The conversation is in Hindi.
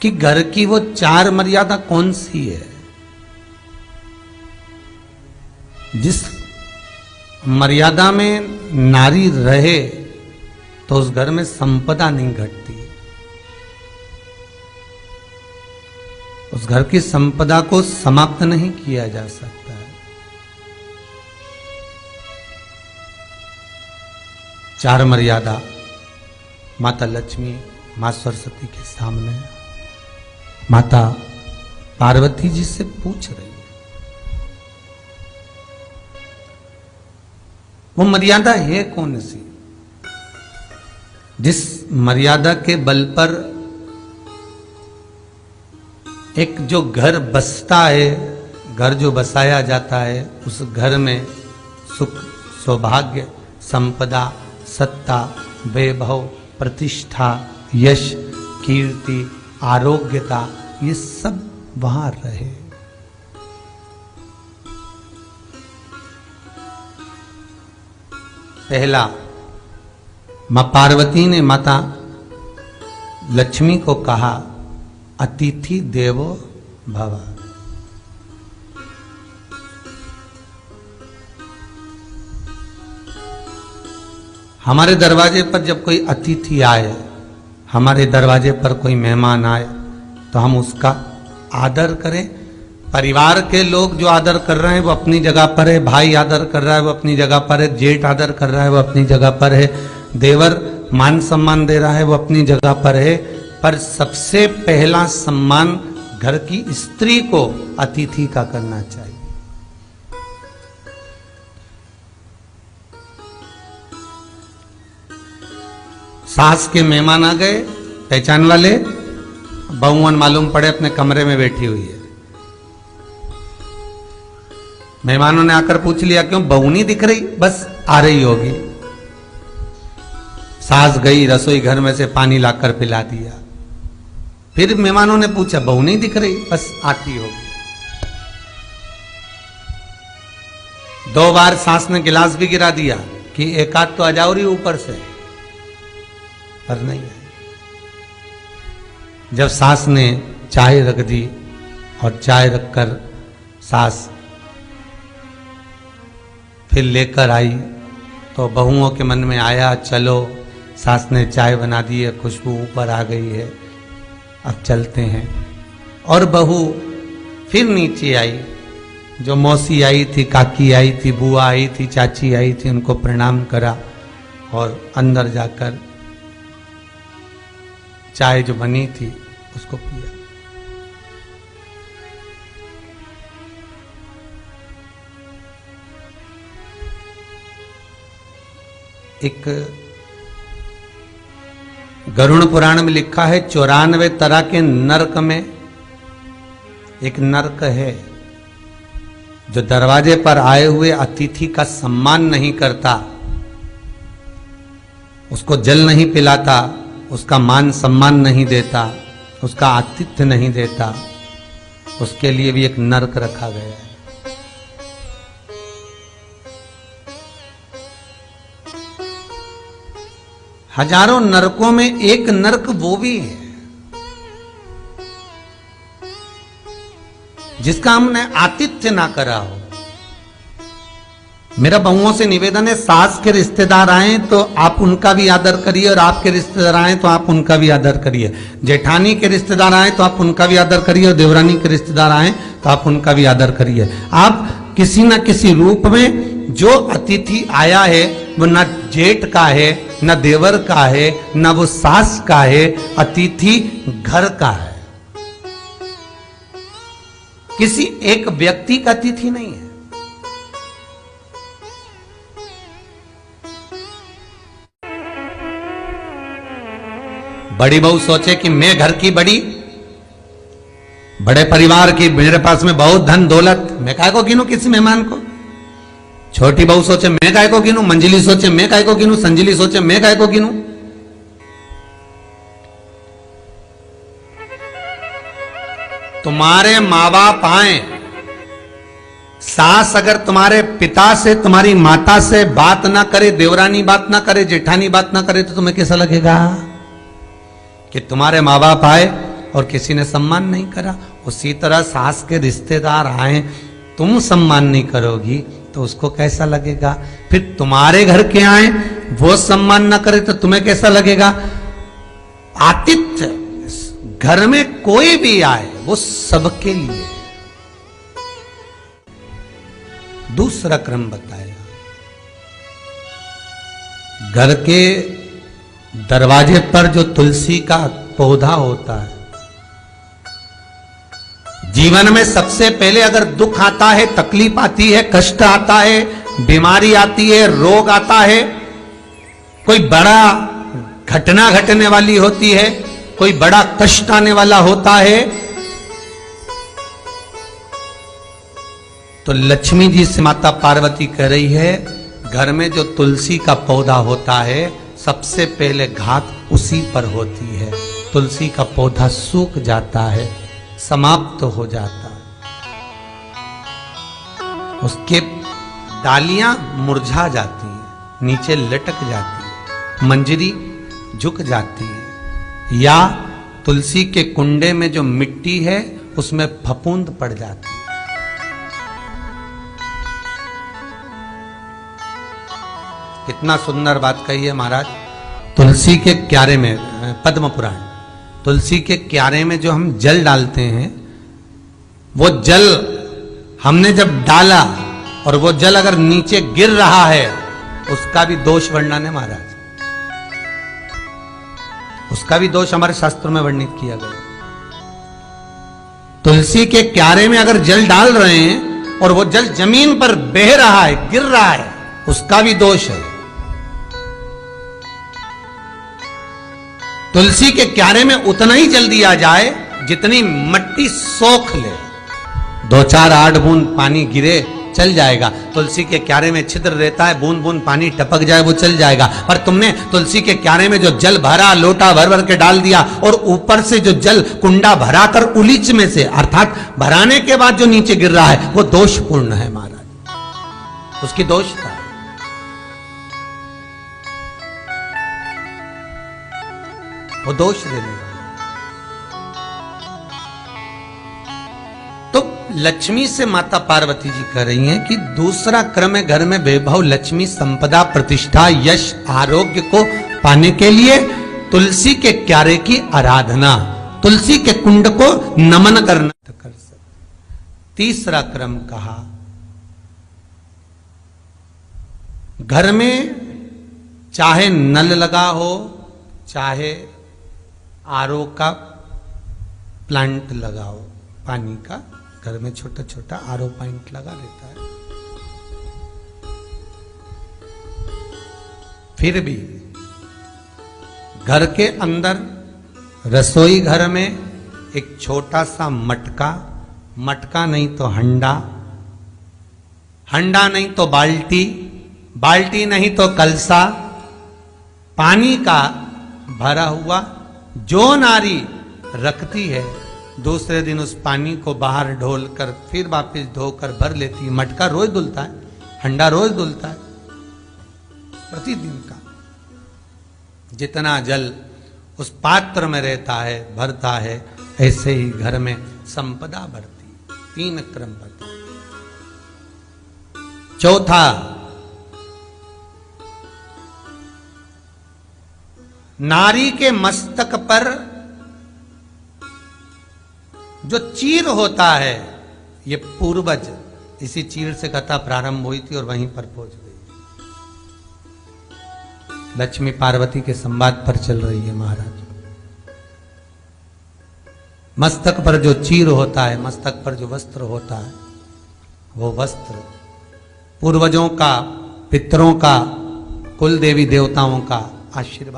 कि घर की वो 4 मर्यादा कौन सी है जिस मर्यादा में नारी रहे तो उस घर में संपदा नहीं घटती, उस घर की संपदा को समाप्त नहीं किया जा सकता है। 4 मर्यादा माता लक्ष्मी, मां सरस्वती के सामने माता पार्वती जी से पूछ रही है। वो मर्यादा है कौन सी जिस मर्यादा के बल पर एक जो घर बसता है, घर जो बसाया जाता है, उस घर में सुख, सौभाग्य, संपदा, सत्ता, वैभव, प्रतिष्ठा, यश, कीर्ति, आरोग्यता, ये सब वहां रहे। पहला, मां पार्वती ने माता लक्ष्मी को कहा, अतिथि देवो भव। हमारे दरवाजे पर जब कोई अतिथि आए, हमारे दरवाजे पर कोई मेहमान आए, तो हम उसका आदर करें। परिवार के लोग जो आदर कर रहे हैं वो अपनी जगह पर है, भाई आदर कर रहा है वो अपनी जगह पर है, जेठ आदर कर रहा है वो अपनी जगह पर है, देवर मान सम्मान दे रहा है वो अपनी जगह पर है। पर सबसे पहला सम्मान घर की स्त्री को अतिथि का करना चाहिए। सास के मेहमान आ गए, पहचान वाले, बहुवन मालूम पड़े अपने कमरे में बैठी हुई है। मेहमानों ने आकर पूछ लिया, क्यों बहू नहीं दिख रही? बस आ रही होगी। सास गई, रसोई घर में से पानी लाकर पिला दिया। फिर मेहमानों ने पूछा, बहू नहीं दिख रही? बस आती होगी। 2 बार सास ने गिलास भी गिरा दिया कि एक आध तो आ जाओ रही ऊपर से, पर नहीं आई। जब सास ने चाय रख दी और चाय रखकर सास फिर लेकर आई, तो बहुओं के मन में आया, चलो सास ने चाय बना दी है, खुशबू ऊपर आ गई है, अब चलते हैं। और बहू फिर नीचे आई। जो मौसी आई थी, काकी आई थी, बुआ आई थी, चाची आई थी, उनको प्रणाम करा और अंदर जाकर चाय जो बनी थी उसको पिया। एक गरुड़ पुराण में लिखा है, 94 तरह के नरक में एक नरक है जो दरवाजे पर आए हुए अतिथि का सम्मान नहीं करता, उसको जल नहीं पिलाता, उसका मान सम्मान नहीं देता, उसका आतिथ्य नहीं देता, उसके लिए भी एक नरक रखा गया है। हजारों नरकों में एक नरक वो भी है जिसका हमने आतिथ्य ना करा हो। मेरा बहुओं से निवेदन है, सास के रिश्तेदार आए तो आप उनका भी आदर करिए, और आपके रिश्तेदार आए तो आप उनका भी आदर करिए। जेठानी के रिश्तेदार आए तो आप उनका भी आदर करिए, और देवरानी के रिश्तेदार आए तो आप उनका भी आदर करिए। आप किसी न किसी रूप में जो अतिथि आया है वो न जेठ का है, न देवर का है, न वो सास का है, अतिथि घर का है। किसी एक व्यक्ति का अतिथि नहीं है। बड़ी बहू सोचे कि मैं घर की बड़ी, बड़े परिवार की, मेरे पास में बहुत धन दौलत, मैं काहे को गिनूं किसी मेहमान को। छोटी बहू सोचे मैं काहे को गिनूं, मंजिली सोचे मैं काहे को गिनूं, संजिली सोचे मैं काहे को गिनूं। तुम्हारे माँ बाप आए, सास अगर तुम्हारे पिता से, तुम्हारी माता से बात ना करे, देवरानी बात ना करे, जेठानी बात ना करे, तो तुम्हें कैसा लगेगा कि तुम्हारे माँ बाप आए और किसी ने सम्मान नहीं करा, उसी तरह सास के रिश्तेदार आए, तुम सम्मान नहीं करोगी तो उसको कैसा लगेगा। फिर तुम्हारे घर के आए वो सम्मान ना करे तो तुम्हें कैसा लगेगा। आतिथ्य, घर में कोई भी आए वो सबके लिए। दूसरा क्रम बताया, घर के दरवाजे पर जो तुलसी का पौधा होता है, जीवन में सबसे पहले अगर दुख आता है, तकलीफ आती है, कष्ट आता है, बीमारी आती है, रोग आता है, कोई बड़ा घटना घटने वाली होती है, कोई बड़ा कष्ट आने वाला होता है, तो लक्ष्मी जी से माता पार्वती कह रही है, घर में जो तुलसी का पौधा होता है सबसे पहले घात उसी पर होती है। तुलसी का पौधा सूख जाता है, समाप्त हो जाता है, उसके डालियां मुरझा जाती हैं, नीचे लटक जाती है, मंजरी झुक जाती है, या तुलसी के कुंडे में जो मिट्टी है उसमें फफूंद पड़ जाती है। कितना सुंदर बात कही है महाराज। तुलसी के क्यारे में, पद्म पुराण, तुलसी के क्यारे में जो हम जल डालते हैं, वो जल हमने जब डाला और वो जल अगर नीचे गिर रहा है, उसका भी दोष वर्णन है महाराज, उसका भी दोष हमारे शास्त्रों में वर्णित किया गया। तुलसी के क्यारे में अगर जल डाल रहे हैं और वो जल जमीन पर बह रहा है, गिर रहा है, उसका भी दोष है। तुलसी के क्यारे में उतना ही जल दिया जाए जितनी मट्टी सोख ले, 2-4 8 बूंद पानी गिरे चल जाएगा। तुलसी के क्यारे में छिद्र रहता है, बूंद बूंद पानी टपक जाए वो चल जाएगा। पर तुमने तुलसी के क्यारे में जो जल भरा, लोटा भर भर के डाल दिया, और ऊपर से जो जल कुंडा भरा कर उलीच में से, अर्थात भराने के बाद जो नीचे गिर रहा है, वो दोषपूर्ण है महाराज, उसकी दोष था। वो दोष देने वाला। तो लक्ष्मी से माता पार्वती जी कह रही हैं कि दूसरा क्रम है घर में वैभव, लक्ष्मी, संपदा, प्रतिष्ठा, यश, आरोग्य को पाने के लिए तुलसी के क्यारे की आराधना, तुलसी के कुंड को नमन करना कर सकते। तीसरा क्रम कहा, घर में चाहे नल लगा हो, चाहे आरओ का प्लांट लगाओ, पानी का, घर में छोटा छोटा आरओ प्लांट लगा लेता है, फिर भी घर के अंदर रसोई घर में एक छोटा सा मटका, मटका नहीं तो हंडा, हंडा नहीं तो बाल्टी, बाल्टी नहीं तो कलसा, पानी का भरा हुआ जो नारी रखती है, दूसरे दिन उस पानी को बाहर ढोल कर फिर वापस धोकर भर लेती है। मटका रोज धुलता है, हंडा रोज धुलता है, प्रतिदिन का। जितना जल उस पात्र में रहता है, भरता है, ऐसे ही घर में संपदा बढ़ती। 3 क्रम बता। चौथा, नारी के मस्तक पर जो चीर होता है, ये पूर्वज, इसी चीर से कथा प्रारंभ हुई थी और वहीं पर पहुंच गई। लक्ष्मी पार्वती के संवाद पर चल रही है महाराज। मस्तक पर जो चीर होता है, मस्तक पर जो वस्त्र होता है, वो वस्त्र पूर्वजों का, पितरों का, कुल देवी देवताओं का आशीर्वाद।